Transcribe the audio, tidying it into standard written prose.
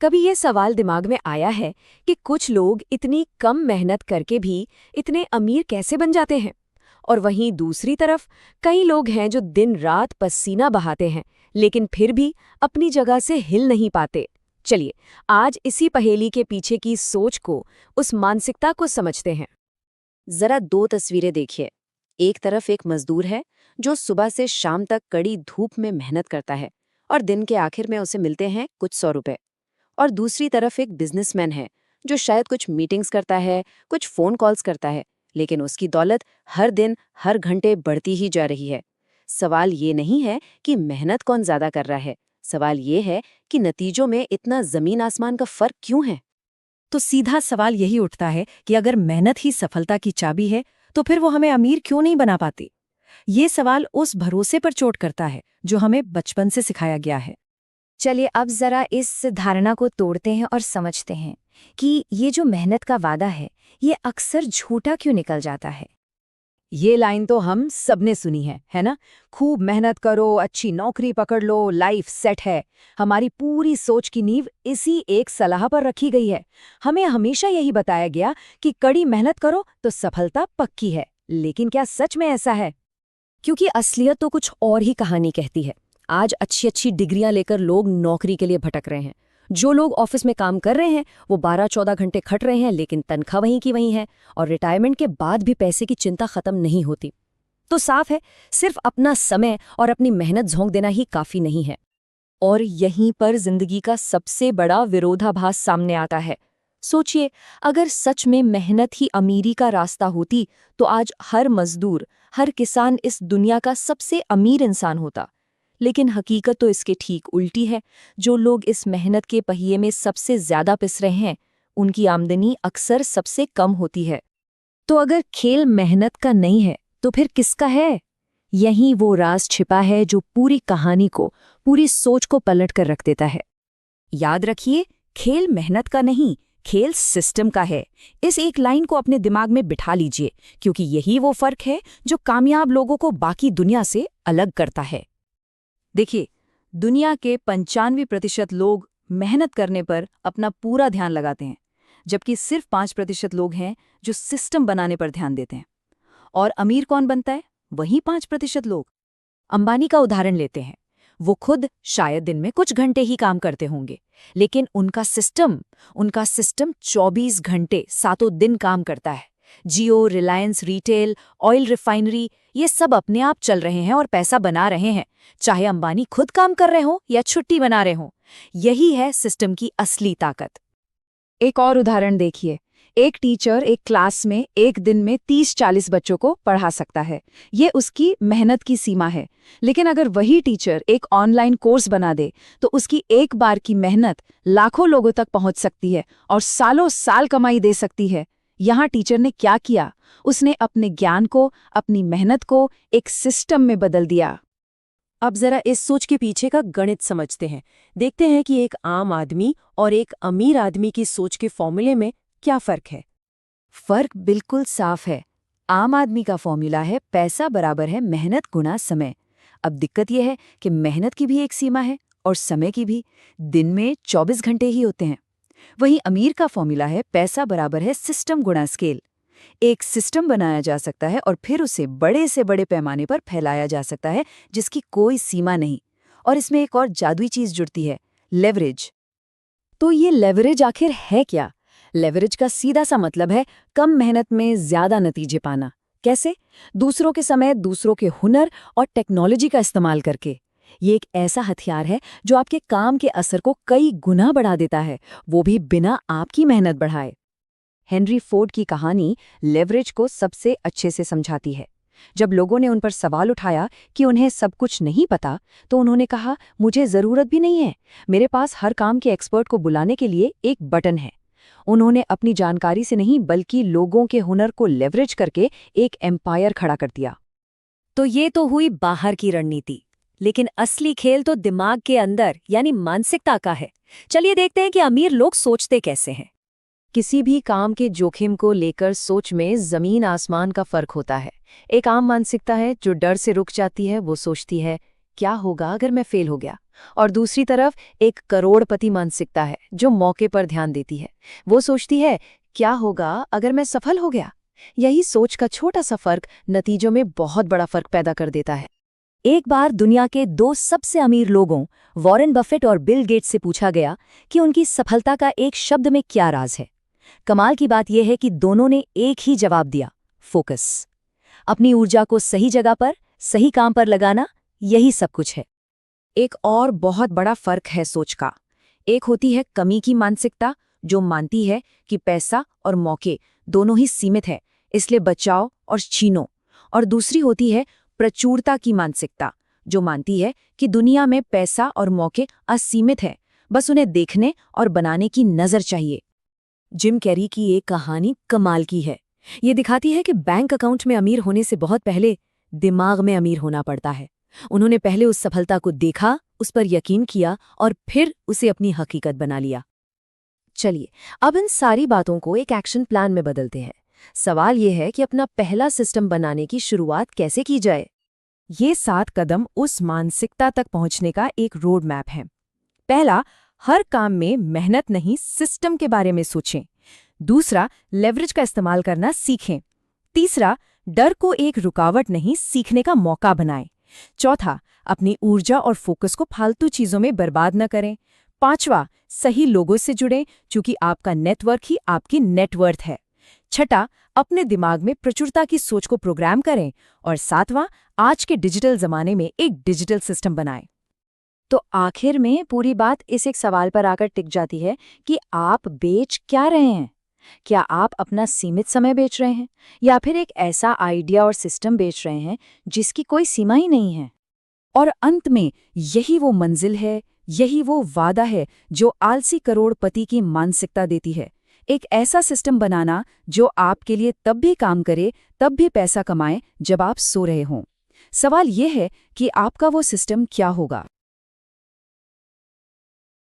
कभी ये सवाल दिमाग में आया है कि कुछ लोग इतनी कम मेहनत करके भी इतने अमीर कैसे बन जाते हैं, और वहीं दूसरी तरफ कई लोग हैं जो दिन रात पसीना बहाते हैं लेकिन फिर भी अपनी जगह से हिल नहीं पाते। चलिए आज इसी पहेली के पीछे की सोच को, उस मानसिकता को समझते हैं। जरा दो तस्वीरें देखिए। एक तरफ एक मजदूर है जो सुबह से शाम तक कड़ी धूप में मेहनत करता है और दिन के आखिर में उसे मिलते हैं कुछ 100 रुपए। और दूसरी तरफ एक बिजनेसमैन है जो शायद कुछ मीटिंग्स करता है, कुछ फोन कॉल्स करता है, लेकिन उसकी दौलत हर दिन हर घंटे बढ़ती ही जा रही है। सवाल ये नहीं है कि मेहनत कौन ज्यादा कर रहा है, सवाल ये है कि नतीजों में इतना जमीन आसमान का फर्क क्यों है। तो सीधा सवाल यही उठता है कि अगर मेहनत ही सफलता की चाबी है तो फिर वो हमें अमीर क्यों नहीं बना पाती। ये सवाल उस भरोसे पर चोट करता है जो हमें बचपन से सिखाया गया है। चलिए अब जरा इस धारणा को तोड़ते हैं और समझते हैं कि ये जो मेहनत का वादा है ये अक्सर झूठा क्यों निकल जाता है। ये लाइन तो हम सबने सुनी है ना? खूब मेहनत करो, अच्छी नौकरी पकड़ लो, लाइफ सेट है। हमारी पूरी सोच की नींव इसी एक सलाह पर रखी गई है। हमें हमेशा यही बताया गया कि कड़ी मेहनत करो तो सफलता पक्की है। लेकिन क्या सच में ऐसा है? क्योंकि असलियत तो कुछ और ही कहानी कहती है। आज अच्छी अच्छी डिग्रियां लेकर लोग नौकरी के लिए भटक रहे हैं। जो लोग ऑफिस में काम कर रहे हैं वो 12-14 घंटे खट रहे हैं, लेकिन तनख्वाह वहीं की वहीं है, और रिटायरमेंट के बाद भी पैसे की चिंता खत्म नहीं होती। तो साफ है, सिर्फ अपना समय और अपनी मेहनत झोंक देना ही काफी नहीं है। और यहीं पर जिंदगी का सबसे बड़ा विरोधाभास सामने आता है। सोचिए, अगर सच में मेहनत ही अमीरी का रास्ता होती तो आज हर मजदूर, हर किसान इस दुनिया का सबसे अमीर इंसान होता। लेकिन हकीकत तो इसके ठीक उल्टी है। जो लोग इस मेहनत के पहिए में सबसे ज्यादा पिस रहे हैं, उनकी आमदनी अक्सर सबसे कम होती है। तो अगर खेल मेहनत का नहीं है तो फिर किसका है? यहीं वो राज छिपा है जो पूरी कहानी को, पूरी सोच को पलट कर रख देता है। याद रखिए, खेल मेहनत का नहीं, खेल सिस्टम का है। इस एक लाइन को अपने दिमाग में बिठा लीजिए, क्योंकि यही वो फर्क है जो कामयाब लोगों को बाकी दुनिया से अलग करता है। देखिए, दुनिया के 95% लोग मेहनत करने पर अपना पूरा ध्यान लगाते हैं, जबकि सिर्फ 5% लोग हैं जो सिस्टम बनाने पर ध्यान देते हैं। और अमीर कौन बनता है? वही 5% लोग। अंबानी का उदाहरण लेते हैं। वो खुद शायद दिन में कुछ घंटे ही काम करते होंगे, लेकिन उनका सिस्टम 24 घंटे सातों दिन काम करता है। जियो, रिलायंस रिटेल, ऑयल रिफाइनरी, ये सब अपने आप चल रहे हैं और पैसा बना रहे हैं, चाहे अंबानी खुद काम कर रहे हों या छुट्टी बना रहे हों। यही है सिस्टम की असली ताकत। एक और उदाहरण देखिए। एक टीचर एक क्लास में एक दिन में 30-40 बच्चों को पढ़ा सकता है। ये उसकी मेहनत की सीमा है। लेकिन अगर वही टीचर एक ऑनलाइन कोर्स बना दे तो उसकी एक बार की मेहनत लाखों लोगों तक पहुंच सकती है और सालों साल कमाई दे सकती है। यहाँ टीचर ने क्या किया? उसने अपने ज्ञान को, अपनी मेहनत को एक सिस्टम में बदल दिया। अब जरा इस सोच के पीछे का गणित समझते हैं। देखते हैं कि एक आम आदमी और एक अमीर आदमी की सोच के फॉर्मूले में क्या फर्क है। फर्क बिल्कुल साफ है। आम आदमी का फॉर्मूला है पैसा बराबर है मेहनत गुना समय। अब दिक्कत यह है कि मेहनत की भी एक सीमा है और समय की भी। दिन में 24 घंटे ही होते हैं। वहीं अमीर का फॉर्मूला है पैसा बराबर है सिस्टम गुणा स्केल। एक सिस्टम बनाया जा सकता है और फिर उसे बड़े से बड़े पैमाने पर फैलाया जा सकता है, जिसकी कोई सीमा नहीं। और इसमें एक और जादुई चीज जुड़ती है, लेवरेज। तो ये लेवरेज आखिर है क्या? लेवरेज का सीधा सा मतलब है कम मेहनत में ज्यादा नतीजे पाना। कैसे? दूसरों के समय, दूसरों के हुनर और टेक्नोलॉजी का इस्तेमाल करके। ये एक ऐसा हथियार है जो आपके काम के असर को कई गुना बढ़ा देता है, वो भी बिना आपकी मेहनत बढ़ाए। हेनरी फोर्ड की कहानी लेवरेज को सबसे अच्छे से समझाती है। जब लोगों ने उन पर सवाल उठाया कि उन्हें सब कुछ नहीं पता, तो उन्होंने कहा, मुझे जरूरत भी नहीं है, मेरे पास हर काम के एक्सपर्ट को बुलाने के लिए एक बटन है। उन्होंने अपनी जानकारी से नहीं बल्कि लोगों के हुनर को लेवरेज करके एक एम्पायर खड़ा कर दिया। तो ये तो हुई बाहर की रणनीति, लेकिन असली खेल तो दिमाग के अंदर यानी मानसिकता का है। चलिए देखते हैं कि अमीर लोग सोचते कैसे हैं। किसी भी काम के जोखिम को लेकर सोच में जमीन आसमान का फर्क होता है। एक आम मानसिकता है जो डर से रुक जाती है। वो सोचती है, क्या होगा अगर मैं फेल हो गया। और दूसरी तरफ एक करोड़पति मानसिकता है जो मौके पर ध्यान देती है। वो सोचती है, क्या होगा अगर मैं सफल हो गया। यही सोच का छोटा सा फर्क नतीजों में बहुत बड़ा फर्क पैदा कर देता है। एक बार दुनिया के 2 सबसे अमीर लोगों वॉरेन बफेट और बिल गेट्स से पूछा गया कि उनकी सफलता का एक शब्द में क्या राज है। कमाल की बात यह है कि दोनों ने एक ही जवाब दिया, फोकस। अपनी ऊर्जा को सही जगह पर, सही काम पर लगाना, यही सब कुछ है। एक और बहुत बड़ा फर्क है सोच का। एक होती है कमी की मानसिकता, जो मानती है कि पैसा और मौके दोनों ही सीमित है, इसलिए बचाओ और छीनो। और दूसरी होती है प्रचुरता की मानसिकता, जो मानती है कि दुनिया में पैसा और मौके असीमित है, बस उन्हें देखने और बनाने की नजर चाहिए। जिम कैरी की एक कहानी कमाल की है। ये दिखाती है कि बैंक अकाउंट में अमीर होने से बहुत पहले दिमाग में अमीर होना पड़ता है। उन्होंने पहले उस सफलता को देखा, उस पर यकीन किया और फिर उसे अपनी हकीकत बना लिया। चलिए, अब इन सारी बातों को एक एक्शन प्लान में बदलते हैं। सवाल ये है कि अपना पहला सिस्टम बनाने की शुरुआत कैसे की जाए। ये 7 कदम उस मानसिकता तक पहुंचने का एक रोड मैप है। पहला, हर काम में मेहनत नहीं सिस्टम के बारे में सोचें। दूसरा, लेवरेज का इस्तेमाल करना सीखें। तीसरा, डर को एक रुकावट नहीं सीखने का मौका बनाएं। चौथा, अपनी ऊर्जा और फोकस को फालतू चीजों में बर्बाद न करें। पांचवा, सही लोगों से जुड़ें, क्योंकि आपका नेटवर्क ही आपकी नेटवर्थ है। छठा, अपने दिमाग में प्रचुरता की सोच को प्रोग्राम करें। और सातवां, आज के डिजिटल जमाने में एक डिजिटल सिस्टम बनाएं। तो आखिर में पूरी बात इस एक सवाल पर आकर टिक जाती है कि आप बेच क्या रहे हैं। क्या आप अपना सीमित समय बेच रहे हैं, या फिर एक ऐसा आइडिया और सिस्टम बेच रहे हैं जिसकी कोई सीमा ही नहीं है। और अंत में यही वो मंजिल है, यही वो वादा है जो आलसी करोड़पति की मानसिकता देती है। एक ऐसा सिस्टम बनाना जो आपके लिए तब भी काम करे, तब भी पैसा कमाए जब आप सो रहे हों। सवाल यह है कि आपका वो सिस्टम क्या होगा।